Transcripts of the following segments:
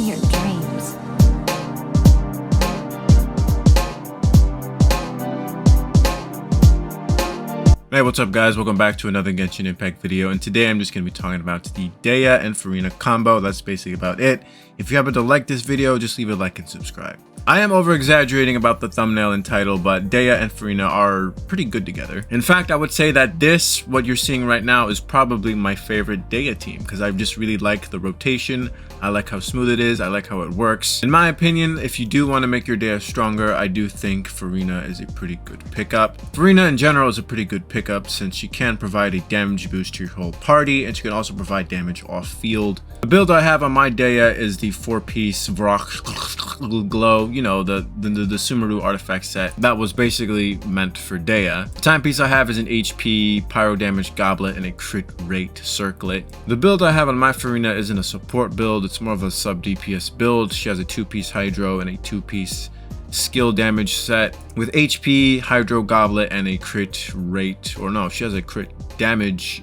your dreams. Hey, what's up guys? Welcome back to another Genshin Impact video, and today I'm just going to be talking about the Dehya and Furina combo. That's basically about it. If you happen to like this video, just leave a like and subscribe. I am over exaggerating about the thumbnail and title, but Dehya and Furina are pretty good together. In fact, I would say that what you're seeing right now, is probably my favorite Dehya team, because I just really like the rotation. I like how smooth it is. I like how it works. In my opinion, if you do want to make your Dehya stronger, I do think Furina is a pretty good pickup. Furina in general is a pretty good pickup since she can provide a damage boost to your whole party, and she can also provide damage off field. The build I have on my Dehya is the 4-piece Vrock Glow, you know, the Sumeru artifact set that was basically meant for Dehya. The timepiece I have is an HP, pyro damage goblet, and a crit rate circlet. The build I have on my Furina isn't a support build, it's more of a sub DPS build. She has a 2-piece Hydro and a 2-piece skill damage set with HP, Hydro Goblet, and a crit rate, or no, she has a crit damage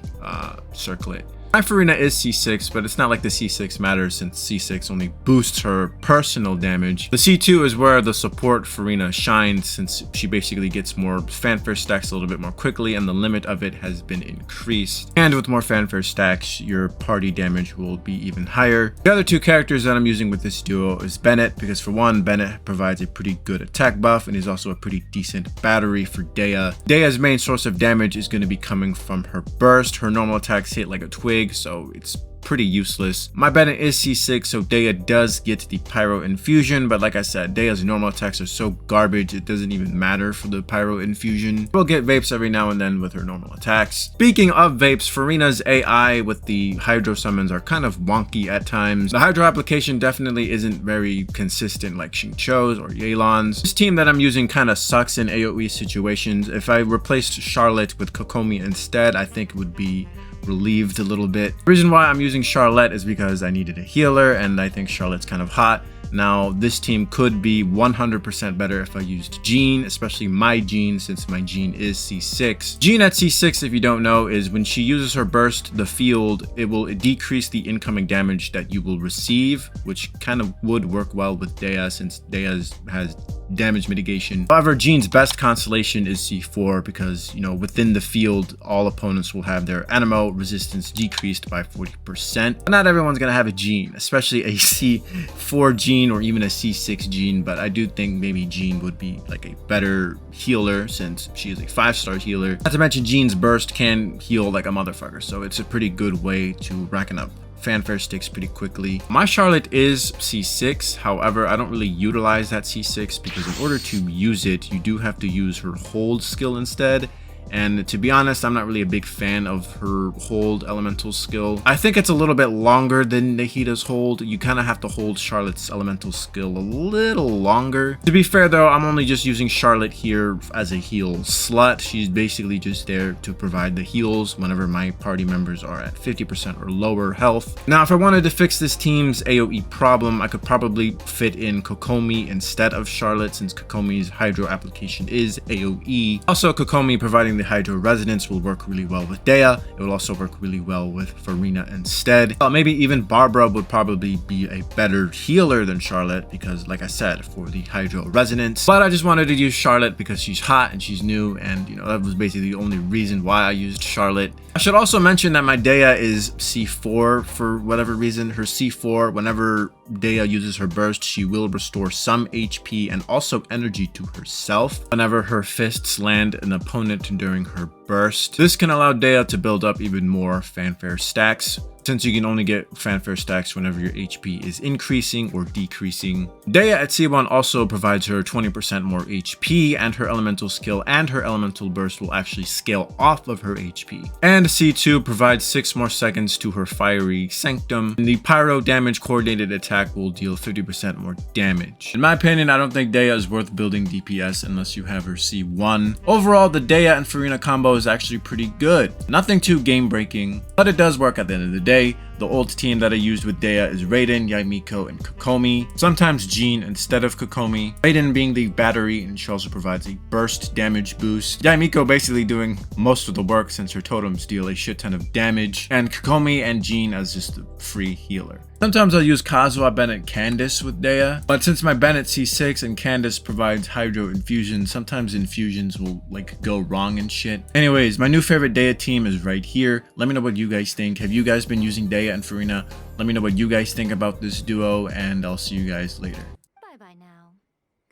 circlet. My Furina is C6, but it's not like the C6 matters since C6 only boosts her personal damage. The C2 is where the support Furina shines since she basically gets more fanfare stacks a little bit more quickly, and the limit of it has been increased. And with more fanfare stacks, your party damage will be even higher. The other two characters that I'm using with this duo is Bennet, because for one, Bennet provides a pretty good attack buff and is also a pretty decent battery for Dehya. Dehya's main source of damage is going to be coming from her burst. Her normal attacks hit like a twig, so it's pretty useless. My Bennet is C6, so Dehya does get the Pyro Infusion, but like I said, Dehya's normal attacks are so garbage, it doesn't even matter for the Pyro Infusion. We'll get Vapes every now and then with her normal attacks. Speaking of Vapes, Furina's AI with the Hydro summons are kind of wonky at times. The Hydro application definitely isn't very consistent like Xingqiu's or Yelan's. This team that I'm using kind of sucks in AoE situations. If I replaced Charlotte with Kokomi instead, I think it would be relieved a little bit. The reason why I'm using Charlotte is because I needed a healer, and I think Charlotte's kind of hot. Now, this team could be 100% better if I used Jean, especially my Jean, since my Jean is C6. Jean at C6, if you don't know, is when she uses her burst, the field, it will decrease the incoming damage that you will receive, which kind of would work well with Dehya since Dehya has damage mitigation. However, Jean's best constellation is C4 because, you know, within the field, all opponents will have their Anemo resistance decreased by 40%. But not everyone's gonna have a Jean, especially a C4 Jean or even a C6 Jean, but I do think maybe Jean would be like a better healer since she is a 5-star healer. Not to mention Jean's burst can heal like a motherfucker, so it's a pretty good way to racking up fanfare sticks pretty quickly. My Charlotte is C6, however, I don't really utilize that C6 because in order to use it, you do have to use her hold skill instead. And to be honest, I'm not really a big fan of her hold elemental skill. I think it's a little bit longer than Nahida's hold. You kind of have to hold Charlotte's elemental skill a little longer. To be fair though, I'm only just using Charlotte here as a heal slut. She's basically just there to provide the heals whenever my party members are at 50% or lower health. Now, if I wanted to fix this team's AoE problem, I could probably fit in Kokomi instead of Charlotte since Kokomi's Hydro application is AoE. Also, Kokomi providing the Hydro Resonance will work really well with Dehya. It will also work really well with Furina instead. Maybe even Barbara would probably be a better healer than Charlotte because, like I said, for the Hydro Resonance. But I just wanted to use Charlotte because she's hot and she's new, and you know, that was basically the only reason why I used Charlotte. I should also mention that my Dehya is C4 for whatever reason. Her C4, whenever Dehya uses her burst, she will restore some HP and also energy to herself whenever her fists land an opponent during her burst. This can allow Dehya to build up even more fanfare stacks, since you can only get fanfare stacks whenever your HP is increasing or decreasing. Dehya at C1 also provides her 20% more HP, and her elemental skill and her elemental burst will actually scale off of her HP. And C2 provides 6 more seconds to her fiery sanctum, and the pyro damage coordinated attack will deal 50% more damage. In my opinion, I don't think Dehya is worth building DPS unless you have her C1. Overall, the Dehya and Furina combo is actually pretty good. Nothing too game breaking, but it does work at the end of the day. The ult team that I used with Dehya is Raiden, Yamiko, and Kokomi. Sometimes Jean instead of Kokomi. Raiden being the battery, and she also provides a burst damage boost. Yamiko basically doing most of the work since her totems deal a shit ton of damage. And Kokomi and Jean as just a free healer. Sometimes I'll use Kazuha, Bennet, Candace with Dehya, but since my Bennet C6 and Candace provides Hydro Infusion, sometimes infusions will like go wrong and shit. Anyways, my new favorite Dehya team is right here. Let me know what you guys think. Have you guys been using Dehya and Furina? Let me know what you guys think about this duo, and I'll see you guys later. Bye bye now.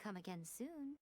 Come again soon.